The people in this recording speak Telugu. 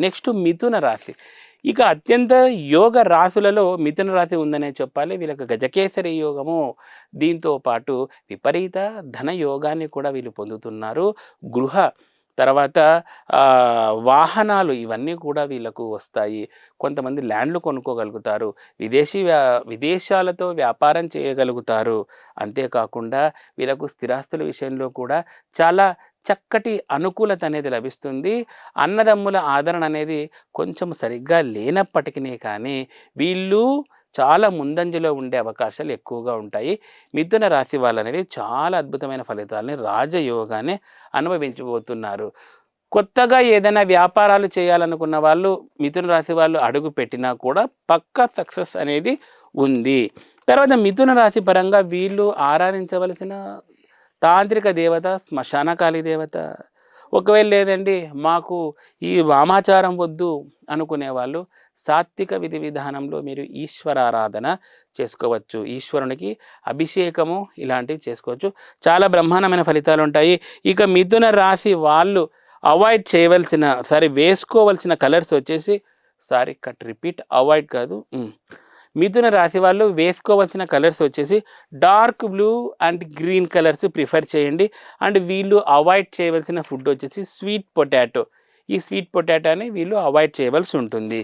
నెక్స్ట్ మిథున రాశి. ఇక అత్యంత యోగ రాశులలో మిథున రాశి ఉందనే చెప్పాలి. వీళ్ళకి గజకేసరి యోగము, దీంతో పాటు విపరీత ధన యోగాన్ని కూడా వీళ్ళు పొందుతున్నారు. గృహ తర్వాత వాహనాలు ఇవన్నీ కూడా వీళ్ళకు వస్తాయి. కొంతమంది ల్యాండ్లు కొనుక్కోగలుగుతారు. విదేశాలతో వ్యాపారం చేయగలుగుతారు. అంతేకాకుండా వీళ్ళకు స్థిరాస్తుల విషయంలో కూడా చాలా చక్కటి అనుకూలత అనేది లభిస్తుంది. అన్నదమ్ముల ఆదరణ అనేది కొంచెం సరిగ్గా లేనప్పటికీ కానీ వీళ్ళు చాలా ముందంజలో ఉండే అవకాశాలు ఎక్కువగా ఉంటాయి. మిథున రాశి వాళ్ళనేవి చాలా అద్భుతమైన ఫలితాలని రాజయోగాన్ని అనుభవించబోతున్నారు. కొత్తగా ఏదైనా వ్యాపారాలు చేయాలనుకున్న వాళ్ళు మిథున రాశి వాళ్ళు అడుగు పెట్టినా కూడా పక్కా సక్సెస్ అనేది ఉంది. తర్వాత మిథున రాశి పరంగా వీళ్ళు ఆరాధించవలసిన తాంత్రిక దేవత శ్మశానకాళి దేవత. ఒకవేళ లేదండి మాకు ఈ వామాచారం వద్దు అనుకునే వాళ్ళు సాత్విక విధి విధానంలో మీరు ఈశ్వరారాధన చేసుకోవచ్చు. ఈశ్వరునికి అభిషేకము ఇలాంటివి చేసుకోవచ్చు. చాలా బ్రహ్మాండమైన ఫలితాలు ఉంటాయి. ఇక మిథున రాశి వాళ్ళు అవాయిడ్ చేయవలసిన వేసుకోవలసిన కలర్స్ వచ్చేసి అవాయిడ్ కాదు, మిథున రాశి వాళ్ళు వేసుకోవాల్సిన కలర్స్ వచ్చేసి dark blue and green colours prefer చేయండి. అండ్ వీళ్ళు అవాయిడ్ చేయవలసిన ఫుడ్ వచ్చేసి స్వీట్ పొటాటో. ఈ స్వీట్ పొటాటోని వీళ్ళు అవాయిడ్ చేయవలసి ఉంటుంది.